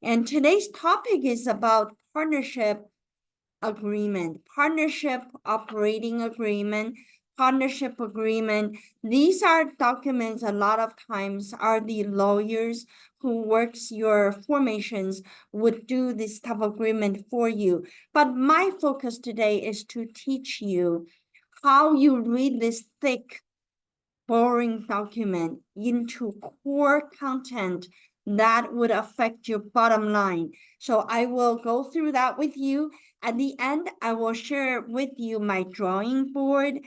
And today's topic is about partnership agreement, partnership operating agreement, partnership agreement. These are documents a lot of times are the lawyers who works your formations would do this type of agreement for you. But my focus today is to teach you how you read this thick, boring document into core content that would affect your bottom line. So I will go through that with you. At the end, I will share with you my drawing board,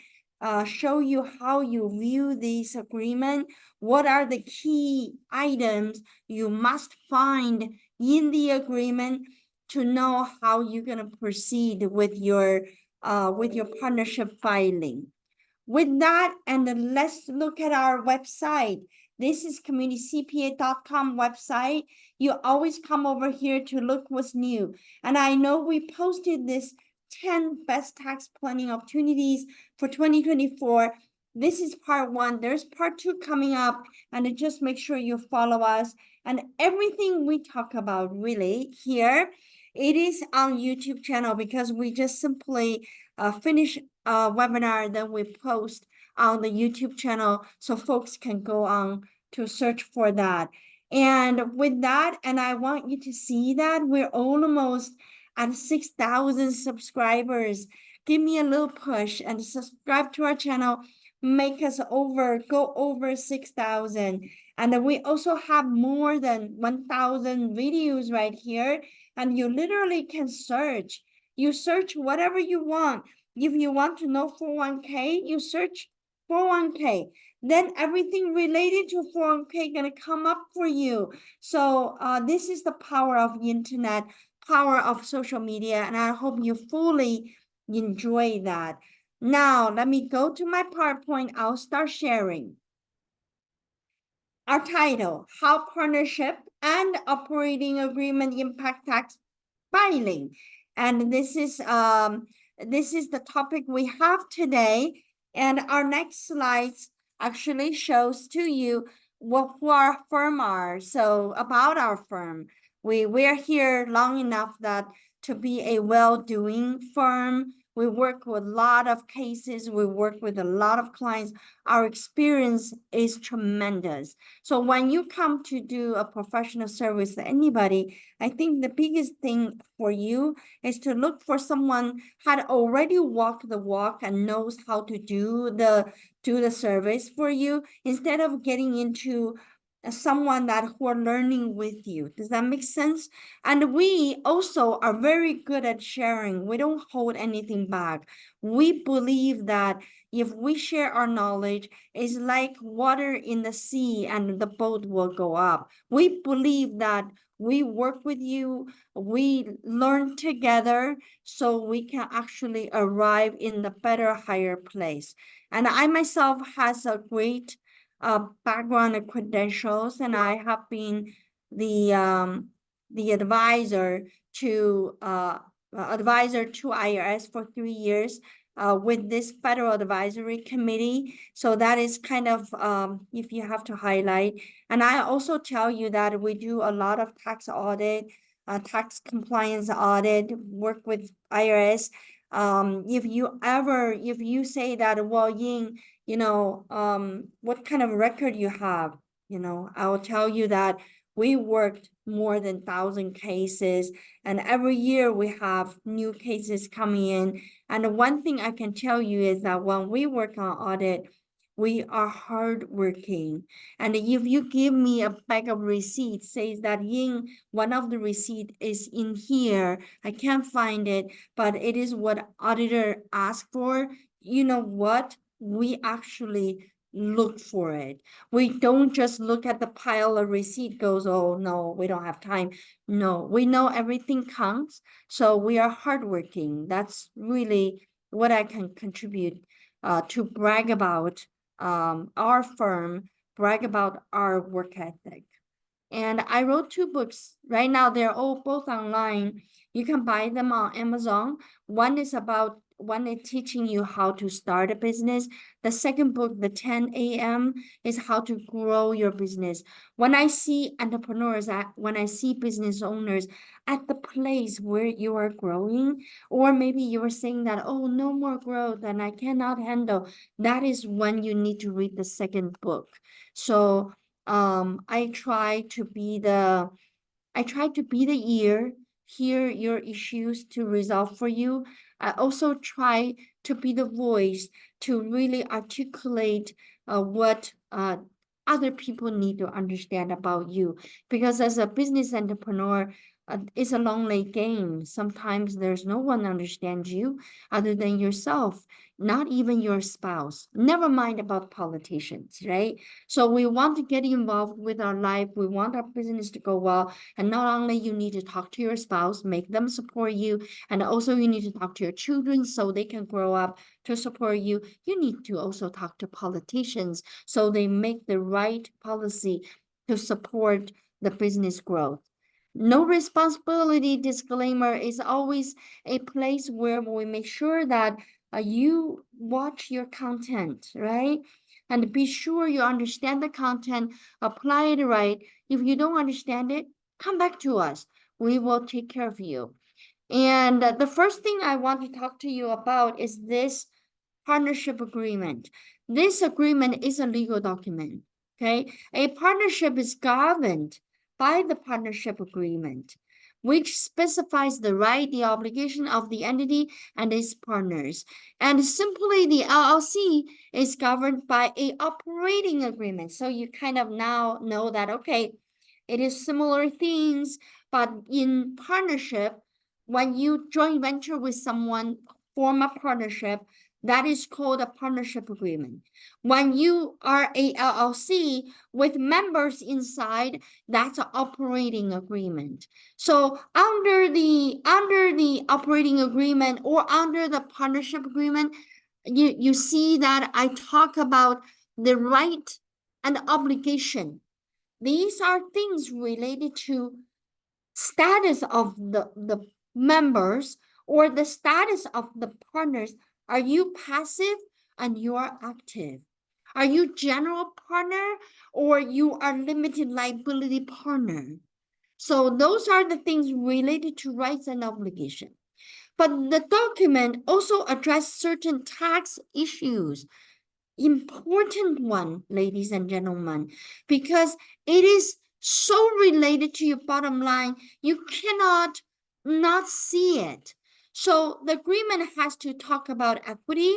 show you how you view this agreement, what are the key items you must find in the agreement to know how you're going to proceed with your partnership filing. With that, and then let's look at our website. This is communitycpa.com website. You always come over here to look what's new. And I know we posted this 10 best tax planning opportunities for 2024. This is part 1. There's part 2 coming up, and just make sure you follow us. And everything we talk about really here, it is on YouTube channel because we just simply finish webinar that we post on the YouTube channel so folks can go on to search for that. And with that, and I want you to see that we're almost at 6,000 subscribers. Give me a little push and subscribe to our channel. Make us go over 6,000. And we also have more than 1,000 videos right here. And you literally can search. You search whatever you want. If you want to know 401k, you search 401k. Then everything related to 401k gonna come up for you. So this is the power of the internet, power of social media, and I hope you fully enjoy that. Now, let me go to my PowerPoint. I'll start sharing. Our title, How Partnership and Operating Agreement Impact Tax Filing. And this is the topic we have today. And our next slides actually shows to you who our firm are. So about our firm, we're here long enough that to be a well-doing firm. We work with a lot of cases. We work with a lot of clients. Our experience is tremendous. So when you come to do a professional service to anybody, I think the biggest thing for you is to look for someone had already walked the walk and knows how to do the service for you, instead of getting into someone that who are learning with you. Does that make sense? And we also are very good at sharing. We don't hold anything back. We believe that if we share our knowledge, it's like water in the sea and the boat will go up. We believe that we work with you, we learn together so we can actually arrive in the better, higher place. And I myself has a great background and credentials, and I have been the advisor to IRS for 3 years with this federal advisory committee. So that is kind of if you have to highlight. And I also tell you that we do a lot of tax audit, tax compliance audit, work with IRS. If you say that, well, Ying, what kind of record you have, I will tell you that we worked more than 1,000 cases, and every year we have new cases coming in. And one thing I can tell you is that when we work on audit, we are hardworking. And if you give me a bag of receipts, says that Ying, one of the receipt is in here, I can't find it, but it is what auditor asked for. You know what? We actually look for it. We don't just look at the pile of receipt, goes, oh no, we don't have time. No, we know everything counts. So we are hardworking. That's really what I can contribute to brag about our firm, brag about our work ethic. And I wrote 2 books. Right now, they're all both online. You can buy them on Amazon. One is teaching you how to start a business. The second book, the 10 a.m., is how to grow your business. When I see entrepreneurs, when I see business owners at the place where you are growing, or maybe you are saying that, oh, no more growth and I cannot handle, that is when you need to read the second book. So I try to be the ear, hear your issues to resolve for you. I also try to be the voice to really articulate what other people need to understand about you. Because as a business entrepreneur, it's a lonely game. Sometimes there's no one understands you other than yourself, not even your spouse. Never mind about politicians, right? So we want to get involved with our life. We want our business to go well. And not only you need to talk to your spouse, make them support you, and also you need to talk to your children so they can grow up to support you. You need to also talk to politicians so they make the right policy to support the business growth. No responsibility disclaimer is always a place where we make sure that you watch your content, right? And be sure you understand the content, apply it right. If you don't understand it, come back to us. We will take care of you. And the first thing I want to talk to you about is this partnership agreement. This agreement is a legal document. Okay. A partnership is governed by the partnership agreement, which specifies the right, the obligation of the entity and its partners. And simply the LLC is governed by a operating agreement. So you kind of now know that, okay, it is similar things, but in partnership, when you joint venture with someone, form a partnership, that is called a partnership agreement. When you are a LLC with members inside, that's an operating agreement. So under the operating agreement or under the partnership agreement, you see that I talk about the right and obligation. These are things related to status of the members or the status of the partners. Are you passive and you are active? Are you general partner or you are limited liability partner? So those are the things related to rights and obligation. But the document also addresses certain tax issues, important one, ladies and gentlemen, because it is so related to your bottom line, you cannot not see it. So the agreement has to talk about equity,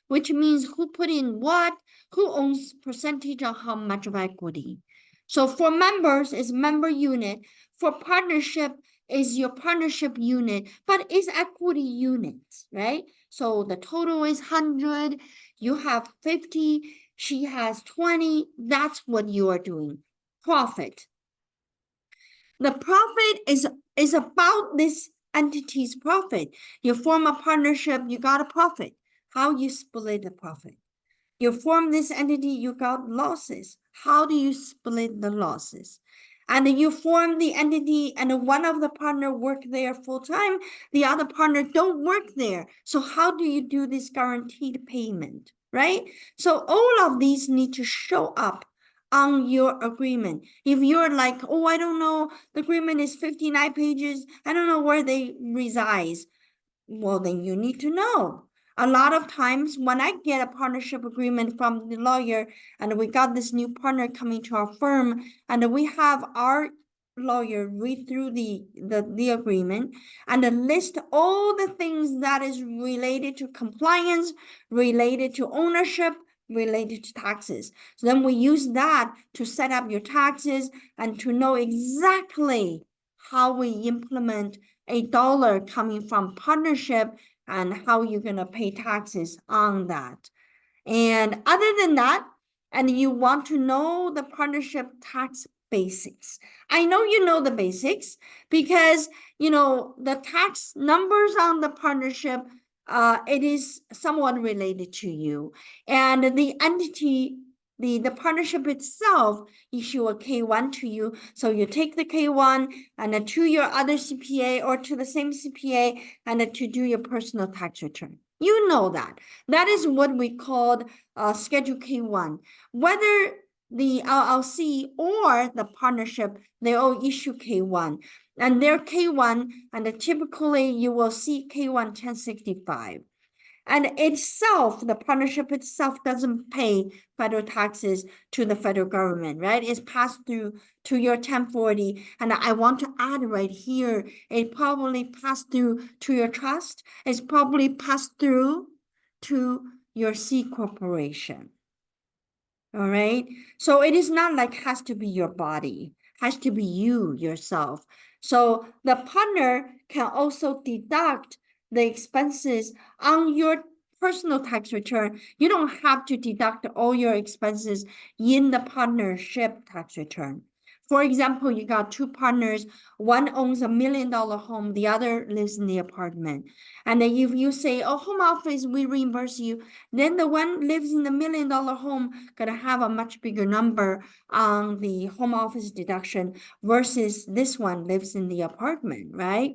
which means who put in what, who owns percentage of how much of equity. So for members, it's member unit. For partnership, is your partnership unit, but it's equity units, right? So the total is 100, you have 50, she has 20. That's what you are doing. Profit. The profit is about this entity's profit. You form a partnership, you got a profit. How you split the profit? You form this entity, you got losses. How do you split the losses? And you form the entity and one of the partner work there full time, the other partner don't work there. So how do you do this guaranteed payment, right? So all of these need to show up on your agreement. If you're like, oh, I don't know, the agreement is 59 pages, I don't know where they reside. Well, then you need to know. A lot of times when I get a partnership agreement from the lawyer and we got this new partner coming to our firm and we have our lawyer read through the agreement and list all the things that is related to compliance, related to ownership, related to taxes. So then we use that to set up your taxes and to know exactly how we implement a dollar coming from partnership and how you're going to pay taxes on that. And other than that, and you want to know the partnership tax basics. I know you know the basics because, you know, the tax numbers on the partnership, it is somewhat related to you. And the entity the partnership itself issue a K1 to you. So you take the K1 and then to your other CPA or to the same CPA and then to do your personal tax return. You know that. That is what we called Schedule K1. Whether the LLC or the partnership, they all issue K1. And their K1, and typically you will see K1 1065. And itself, the partnership itself doesn't pay federal taxes to the federal government, right? It's passed through to your 1040. And I want to add right here, it probably passed through to your trust. It's probably passed through to your C corporation. All right. So it is not like has to be your body, has to be you yourself. So the partner can also deduct the expenses on your personal tax return. You don't have to deduct all your expenses in the partnership tax return. For example, you got two partners, one owns $1 million home, the other lives in the apartment. And then if you say, oh, home office, we reimburse you, then the one lives in the $1 million home gonna have a much bigger number on the home office deduction versus this one lives in the apartment, right?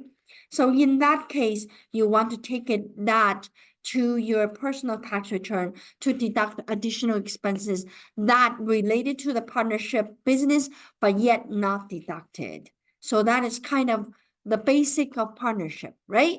So in that case, you want to take that to your personal tax return to deduct additional expenses that related to the partnership business, but yet not deducted. So that is kind of the basic of partnership, right?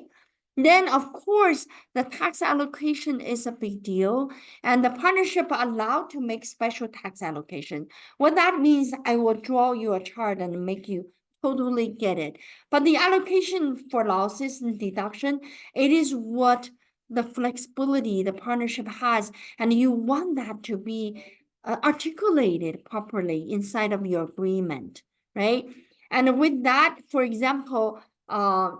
Then, of course, the tax allocation is a big deal, and the partnership are allowed to make special tax allocation. What that means, I will draw you a chart and make you totally get it. But the allocation for losses and deduction, it is what the flexibility the partnership has, and you want that to be articulated properly inside of your agreement, right? And with that, for example, I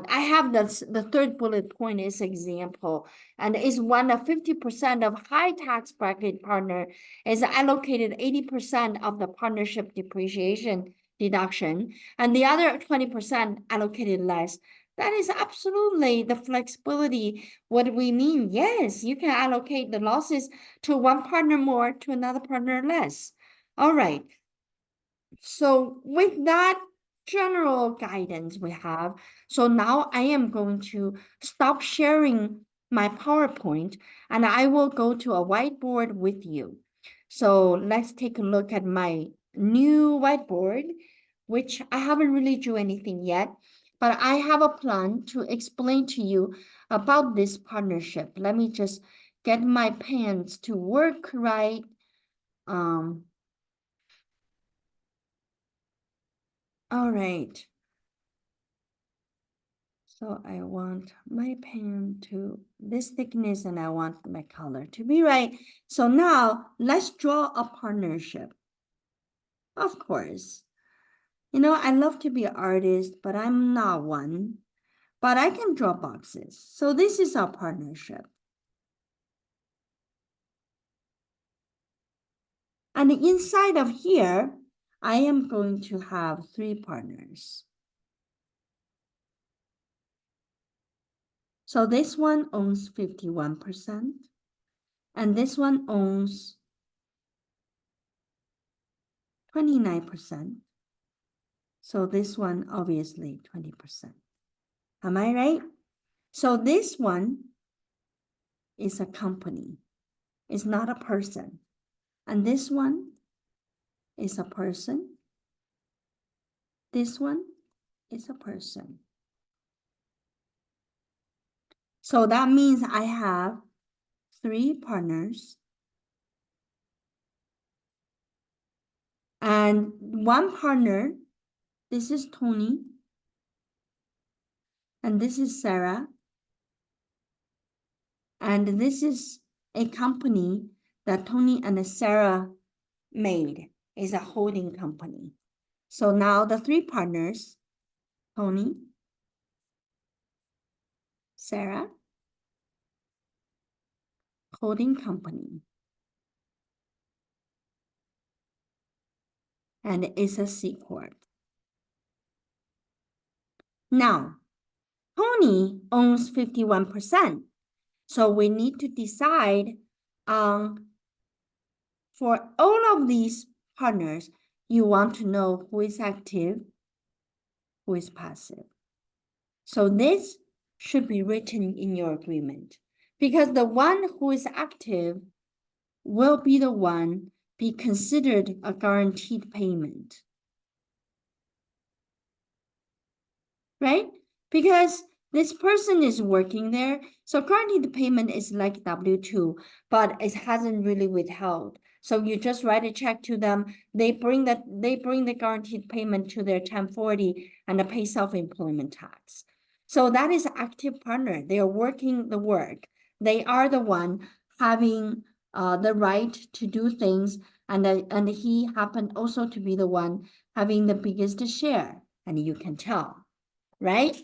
have the third bullet point is example, and is one of 50% of high tax bracket partner is allocated 80% of the partnership depreciation deduction, and the other 20% allocated less. That is absolutely the flexibility. What we mean, yes, you can allocate the losses to one partner more, to another partner less. All right. So with that general guidance we have, so now I am going to stop sharing my PowerPoint and I will go to a whiteboard with you. So let's take a look at my new whiteboard, which I haven't really drew anything yet, but I have a plan to explain to you about this partnership. Let me just get my pens to work right. All right. So I want my pen to this thickness and I want my color to be right. So now let's draw a partnership. Of course, I love to be an artist, but I'm not one. But I can draw boxes. So this is our partnership. And inside of here, I am going to have 3 partners. So this one owns 51%, and this one owns 29%. So this one, obviously 20%. Am I right? So this one is a company. It's not a person. And this one is a person. This one is a person. So that means I have 3 partners. And one partner, this is Tony. And this is Sarah. And this is a company that Tony and Sarah made. Is a holding company. So now the 3 partners, Tony, Sarah, holding company. And it's a C Corp. Now, Tony owns 51%. So we need to decide on for all of these partners, you want to know who is active, who is passive. So this should be written in your agreement, because the one who is active will be the one be considered a guaranteed payment. Right? Because this person is working there, so guaranteed payment is like W-2, but it hasn't really withheld. So you just write a check to them, they bring the guaranteed payment to their 1040 and they pay self-employment tax. So that is active partner. They are working the work. They are the one having the right to do things, and he happened also to be the one having the biggest share, and you can tell, right?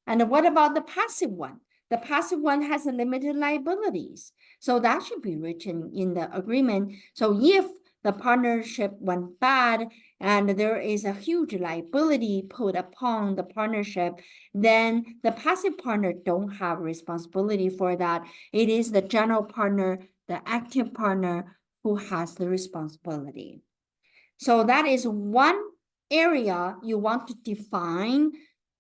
And what about the passive one? The passive one has a limited liabilities. So that should be written in the agreement. So if the partnership went bad and there is a huge liability put upon the partnership, then the passive partner don't have responsibility for that. It is the general partner, the active partner, who has the responsibility. So that is one area you want to define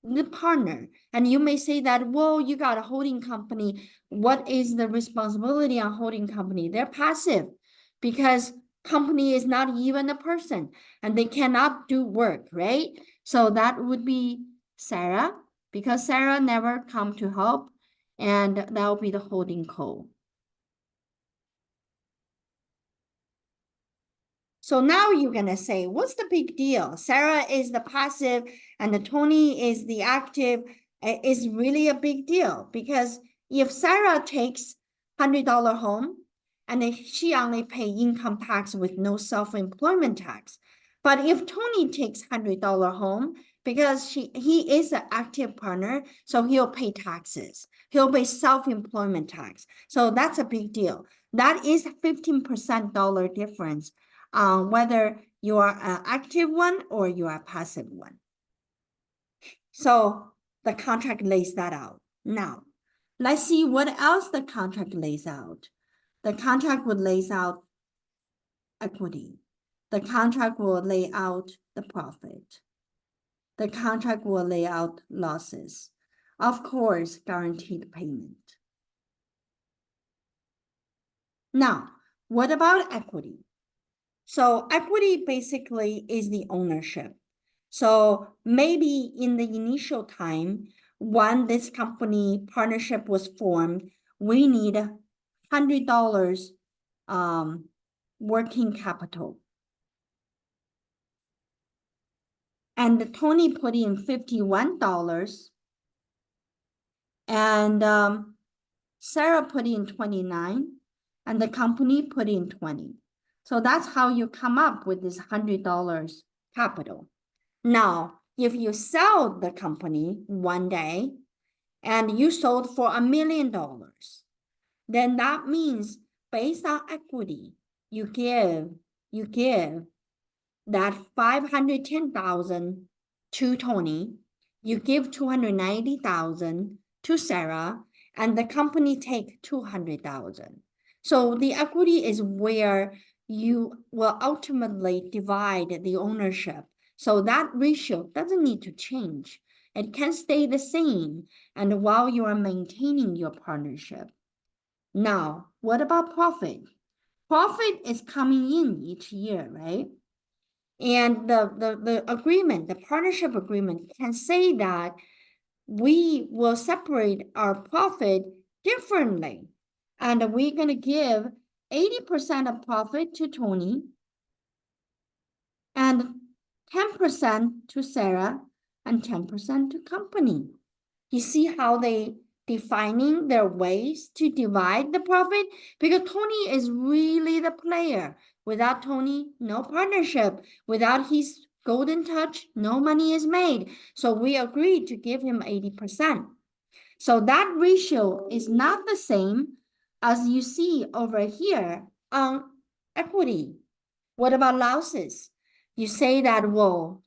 the partner. And you may say that, well, you got a holding company. What is the responsibility on holding company? They're passive because company is not even a person and they cannot do work, right? So that would be Sarah, because Sarah never come to help, and that will be the holding co. So now you're gonna say, what's the big deal? Sarah is the passive and the Tony is the active. Is really a big deal, because if Sarah takes $100 home and she only pay income tax with no self-employment tax, but if Tony takes $100 home, because he is an active partner, so he'll pay taxes. He'll pay self-employment tax. So that's a big deal. That is 15% dollar difference on whether you are an active one or you are a passive one. So the contract lays that out. Now, let's see what else the contract lays out. The contract would lay out equity. The contract will lay out the profit. The contract will lay out losses. Of course, guaranteed payment. Now, what about equity? So equity basically is the ownership. So maybe in the initial time, when this company partnership was formed, we need $100 working capital. And Tony put in $51, and Sarah put in 29, and the company put in 20. So that's how you come up with this $100 capital. Now, if you sell the company one day and you sold for $1 million, then that means based on equity, you give that 510,000 to Tony, you give 290,000 to Sarah, and the company take 200,000. So the equity is where you will ultimately divide the ownership. So that ratio doesn't need to change. It can stay the same, and while you are maintaining your partnership. Now, what about profit? Profit is coming in each year, right? And the agreement, the partnership agreement can say that we will separate our profit differently. And we're going to give 80% of profit to Tony and 10% to Sarah and 10% to company. You see how they defining their ways to divide the profit? Because Tony is really the player. Without Tony, no partnership. Without his golden touch, no money is made. So we agreed to give him 80%. So that ratio is not the same as you see over here on equity. What about losses? You say that, well,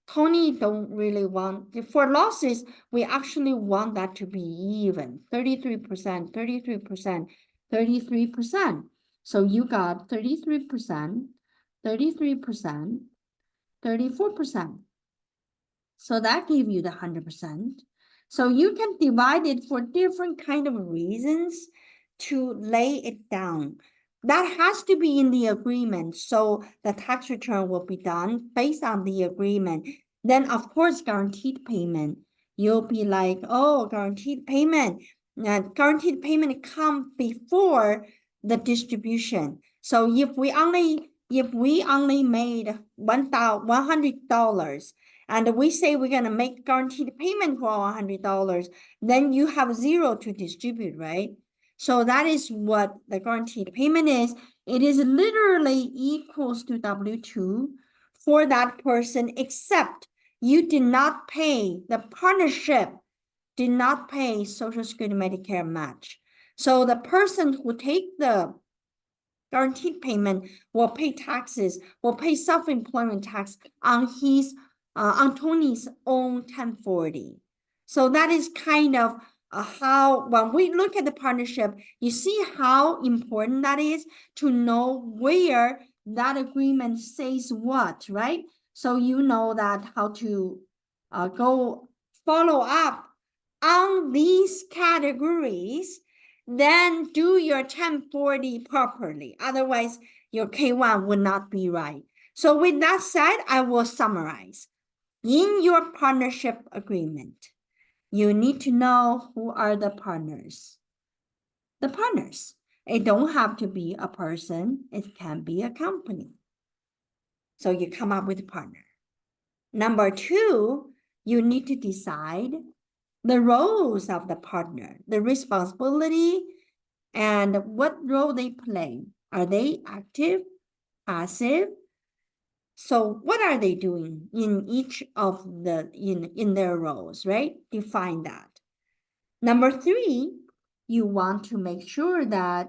Tony don't really want, for losses, we actually want that to be even, 33%, 33%, 33%. So you got 33%, 33%, 34%. So that gave you the 100%. So you can divide it for different kind of reasons to lay it down. That has to be in the agreement. So the tax return will be done based on the agreement. Then of course, guaranteed payment. You'll be like, oh, guaranteed payment. Guaranteed payment come before the distribution. So if we only made $100, and we say we're going to make guaranteed payment for $100, then you have zero to distribute, right? So that is what the guaranteed payment is. It is literally equals to W-2 for that person, except you did not pay, the partnership did not pay Social Security Medicare match. So the person who take the guaranteed payment will pay taxes, will pay self-employment tax on his on Tony's own 1040. So that is kind of how, when we look at the partnership, you see how important that is to know where that agreement says what, right? So you know that how to go follow up on these categories, then do your 1040 properly. Otherwise, your K1 would not be right. So with that said, I will summarize. In your partnership agreement, you need to know who are the partners. The partners. It don't have to be a person. It can be a company. So you come up with a partner. Number two, you need to decide the roles of the partner, the responsibility, and what role they play. Are they active, passive? So what are they doing in each of the, in their roles, right? Define that. Number three, you want to make sure that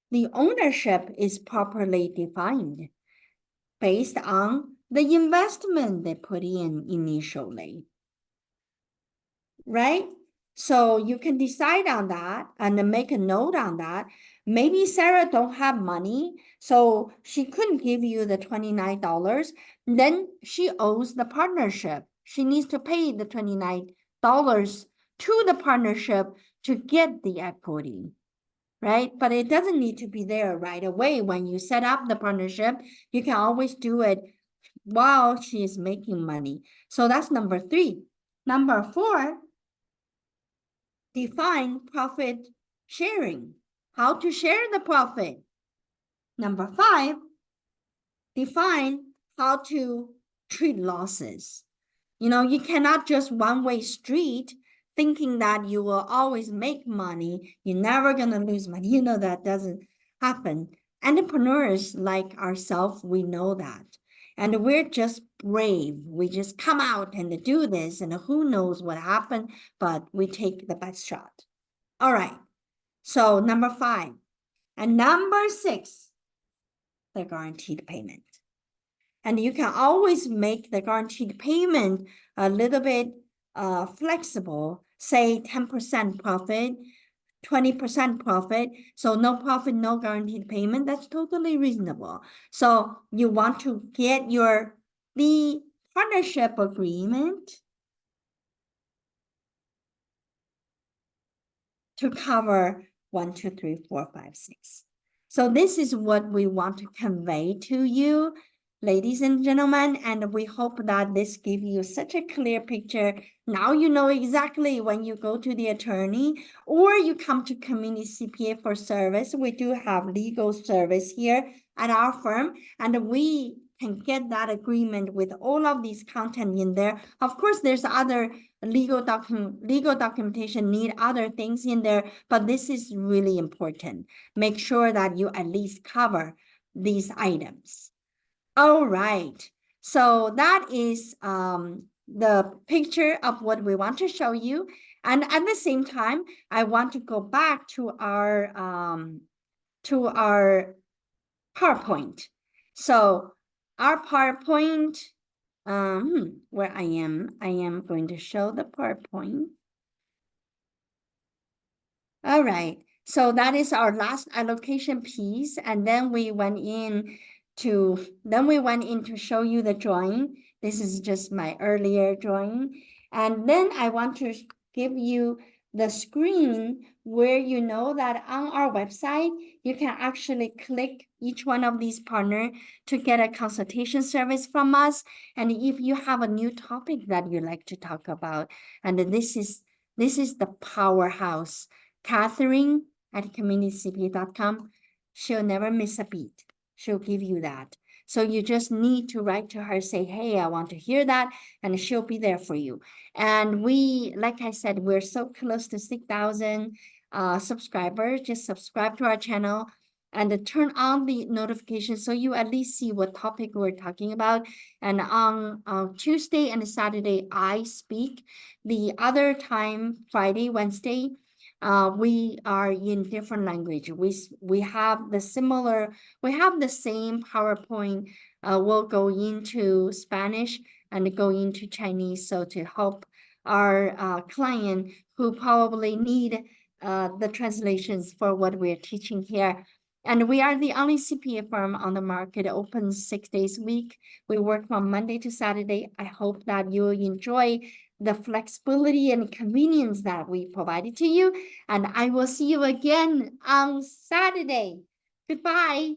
the ownership is properly defined based on the investment they put in initially, right? So you can decide on that and make a note on that. Maybe Sarah don't have money, so she couldn't give you the $29. Then she owes the partnership. She needs to pay the $29 to the partnership to get the equity, right? But it doesn't need to be there right away. When you set up the partnership, you can always do it while she is making money. So that's number three. Number four, define profit sharing, how to share the profit. Number five, define how to treat losses. You know, you cannot just one-way street thinking that you will always make money. You're never going to lose money. You know, that doesn't happen. Entrepreneurs like ourselves, we know that. And we're just brave. We just come out and do this, and who knows what happened, but we take the best shot. All right. So number five. And number six, the guaranteed payment. And you can always make the guaranteed payment a little bit flexible, say 10% profit, 20% profit. So no profit, no guaranteed payment. That's totally reasonable. So you want to get the partnership agreement to cover 1, 2, 3, 4, 5, 6. So this is what we want to convey to you, ladies and gentlemen, and we hope that this gives you such a clear picture. Now you know exactly when you go to the attorney or you come to Community CPA for service. We do have legal service here at our firm, and we can get that agreement with all of these content in there. Of course, there's other legal documentation need other things in there, but this is really important. Make sure that you at least cover these items. All right, so that is the picture of what we want to show you. And at the same time, I want to go back to our PowerPoint. So our PowerPoint, where I am going to show the PowerPoint. All right, So that is our last allocation piece. And then we went in to show you the drawing. This is just my earlier drawing. And then I want to give you the screen where you know that on our website, you can actually click each one of these partner to get a consultation service from us. And if you have a new topic that you like to talk about, and this is the powerhouse, Catherine at communitycpa.com. She'll never miss a beat. She'll give you that. So you just need to write to her, say, hey, I want to hear that, and she'll be there for you. And we, like I said, we're so close to 6,000 subscribers. Just subscribe to our channel and turn on the notifications so you at least see what topic we're talking about. And on Tuesday and Saturday, I speak. The other time, Friday, Wednesday, we are in different language. We have the same PowerPoint. We'll go into Spanish and go into Chinese. So to help our client who probably need the translations for what we're teaching here. And we are the only CPA firm on the market, open 6 days a week. We work from Monday to Saturday. I hope that you enjoy the flexibility and convenience that we provided to you. And I will see you again on Saturday. Goodbye.